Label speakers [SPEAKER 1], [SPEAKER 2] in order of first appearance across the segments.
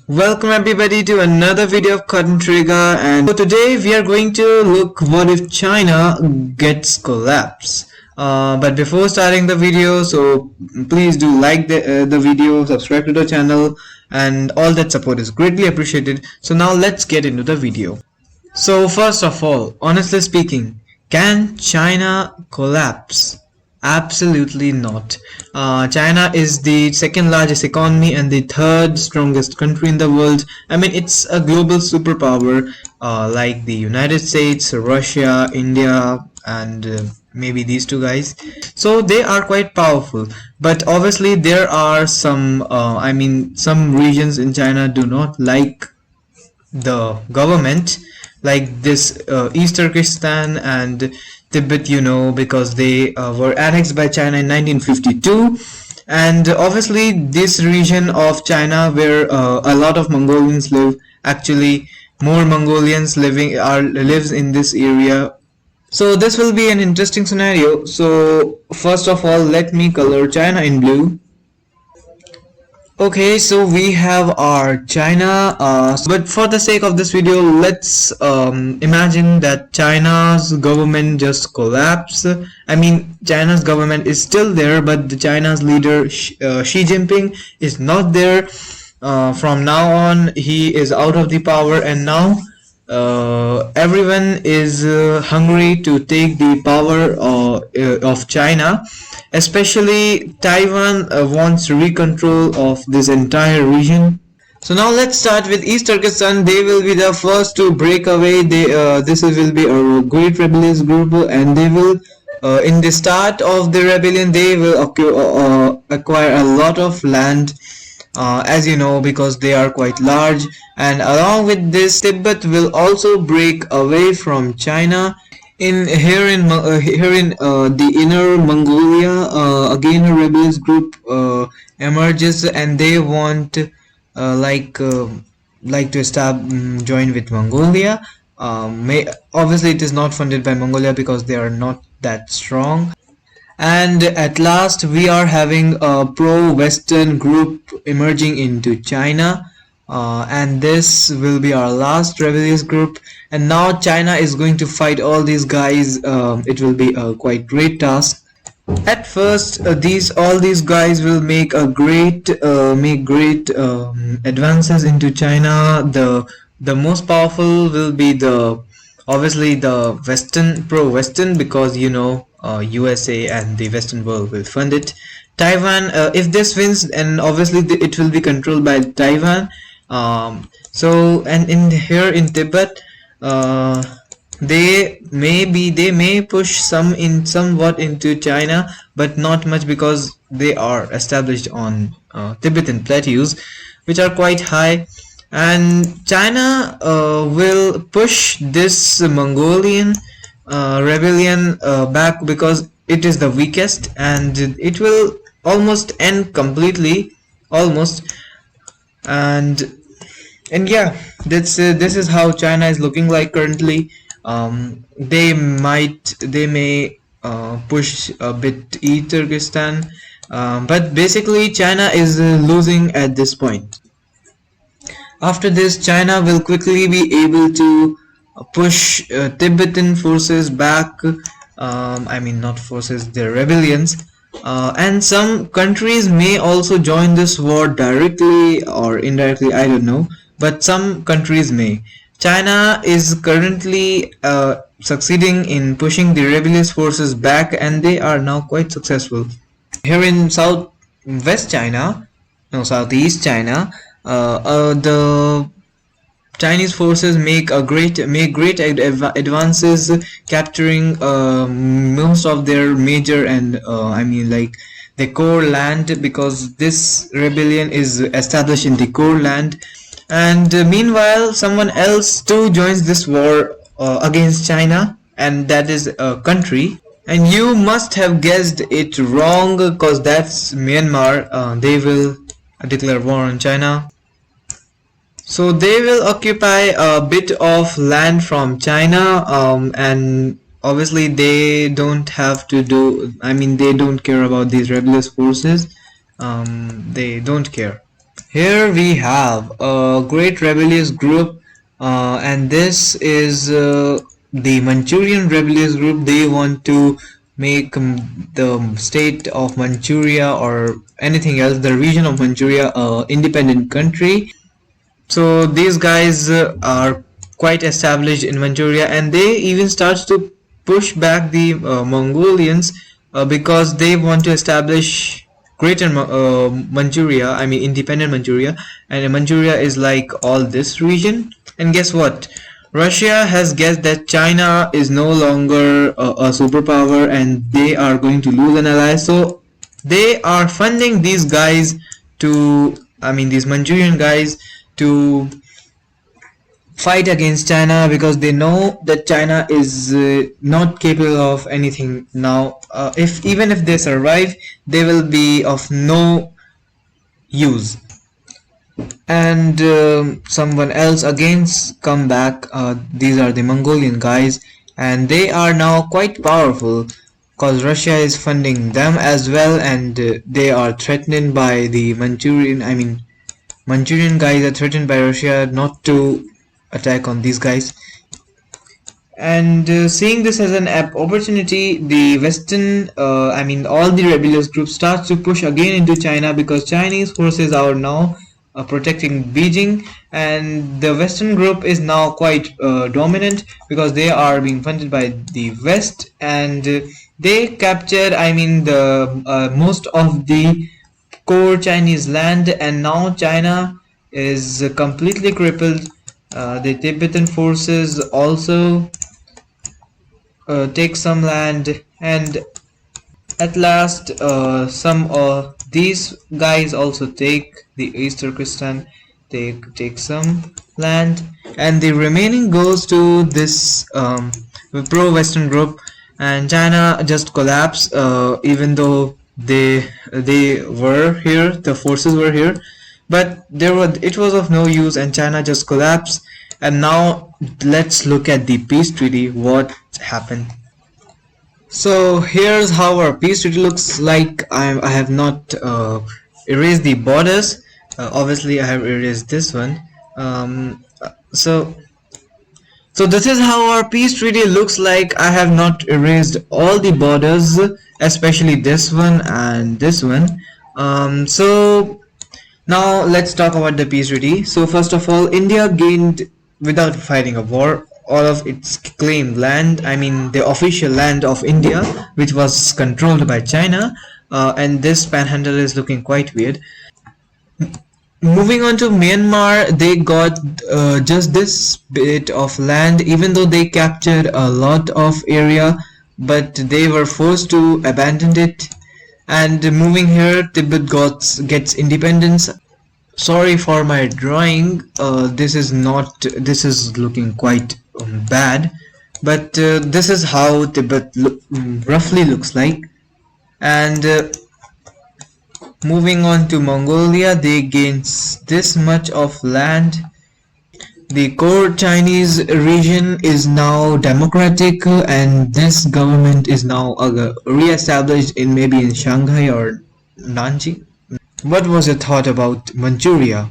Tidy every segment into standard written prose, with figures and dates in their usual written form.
[SPEAKER 1] Welcome everybody to another video of Cotton Trigger, and so today we are going to look what if China gets collapse. But before starting the video, so please do like the video, subscribe to the channel, and all that support is greatly appreciated. So now let's get into the video. So first of all, honestly speaking, can China collapse? Absolutely not. China is the second largest economy and the third strongest country in the world. I mean, it's a global superpower like the United States, Russia, India, and maybe these two guys. So they are quite powerful. But obviously, there are some, some regions in China do not like the government, like this East Turkestan and Tibet, because they were annexed by China in 1952. And obviously this region of China where a lot of Mongolians live, actually more Mongolians lives in this area. So this will be an interesting scenario. So first of all, let me color China in blue. Okay, so we have our China, but for the sake of this video, let's imagine that China's government just collapsed. I mean, China's government is still there, but the China's leader Xi Jinping is not there. From now on, he is out of the power, and now everyone is hungry to take the power of China. Especially Taiwan wants recontrol of this entire region. So now let's start with East Turkestan. They will be the first to break away. This will be a great rebellious group, and they will, in the start of the rebellion, they will acquire a lot of land, as you know, because they are quite large. And along with this, Tibet will also break away from China. Here in the inner Mongolia, again a rebellious group emerges, and they want like to join with Mongolia. Obviously it is not funded by Mongolia because they are not that strong. And at last we are having a pro-Western group emerging into China. And this will be our last rebellious group, and now China is going to fight all these guys. It will be a quite great task. At first, all these guys will make great advances into China. The most powerful will be obviously the pro-Western, because USA and the Western world will fund it. Taiwan, if this wins, and obviously it will be controlled by Taiwan. So, and here in Tibet, they may push somewhat into China, but not much, because they are established on Tibetan plateaus, which are quite high. And China will push this Mongolian rebellion back, because it is the weakest, and it will almost end completely, almost. And yeah, this is how China is looking like currently. They may push a bit East Turkestan, but basically China is losing at this point. After this, China will quickly be able to push Tibetan forces back. Not forces, their rebellions. And some countries may also join this war directly or indirectly, I don't know, but some countries may. China is currently succeeding in pushing the rebellious forces back, and they are now quite successful. Here in southeast China, the Chinese forces make great advances, capturing most of their major and the core land, because this rebellion is established in the core land. And meanwhile, someone else too joins this war against China, and that is a country. And you must have guessed it wrong, because that's Myanmar. They will declare war on China. So they will occupy a bit of land from China, and obviously they don't have to they don't care about these rebellious forces. They don't care. Here we have a great rebellious group, and this is the Manchurian rebellious group. They want to make the state of Manchuria or anything else, the region of Manchuria, a independent country. So these guys are quite established in Manchuria, and they even start to push back the Mongolians because they want to establish greater Manchuria, I mean independent Manchuria, and Manchuria is like all this region. And guess what? Russia has guessed that China is no longer a superpower and they are going to lose an ally, so they are funding these guys to, I mean these Manchurian guys, to fight against China because they know that China is not capable of anything now. If even if they survive, they will be of no use. And someone else again come back. These are the Mongolian guys, and they are now quite powerful because Russia is funding them as well, and they are threatened by the Manchurian. I mean, Manchurian guys are threatened by Russia not to attack on these guys. And seeing this as an opportunity, the Western, I mean all the rebellious groups start to push again into China because Chinese forces are now protecting Beijing, and the Western group is now quite dominant because they are being funded by the West, and they captured, I mean the most of the core Chinese land, and now China is completely crippled. The Tibetan forces also take some land, and at last some of these guys also take the East Turkestan. They take some land, and the remaining goes to this pro-Western group, and China just collapsed even though they were here, the forces were here, but it was of no use, and China just collapsed. And now let's look at the peace treaty, what happened. So here's how our peace treaty looks like. I have not erased the borders. Obviously I have erased this one. So this is how our peace treaty looks like. I have not erased all the borders, especially this one and this one. So now let's talk about the peace treaty. So first of all, India gained, without fighting a war, all of its claimed land, I mean the official land of India, which was controlled by China, and this panhandle is looking quite weird. Moving on to Myanmar, they got just this bit of land, even though they captured a lot of area, but they were forced to abandon it. And moving here, Tibet gets independence. Sorry for my drawing, this is looking quite bad, but this is how Tibet roughly looks like. And moving on to Mongolia, they gain this much of land. The core Chinese region is now democratic, and this government is now re-established in maybe in Shanghai or Nanjing. What was your thought about Manchuria?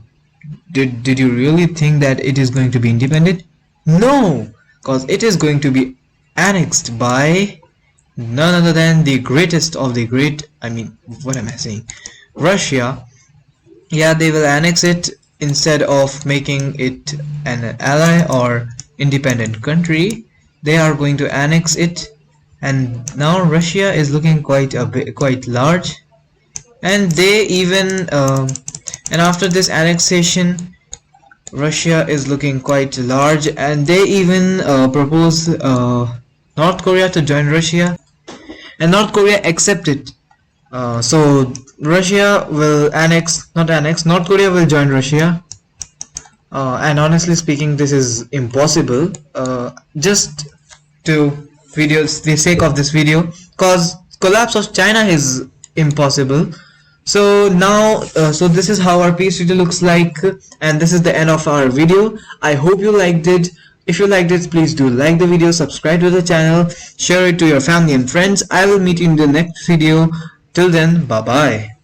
[SPEAKER 1] Did you really think that it is going to be independent? No, because it is going to be annexed by none other than the greatest of the great, I mean, what am I saying? Russia. Yeah, they will annex it instead of making it an ally or independent country. They are going to annex it, and now Russia is looking quite large. And they even and after this annexation, Russia is looking quite large, and they even propose North Korea to join Russia, and North Korea accepted. So Russia will North Korea will join Russia, and honestly speaking, this is impossible. Just to the sake of this video, cause collapse of China is impossible. So now, so this is how our peace treaty looks like, and this is the end of our video. I hope you liked it. If you liked it, please do like the video, subscribe to the channel, share it to your family and friends. I will meet you in the next video. Till then, bye bye.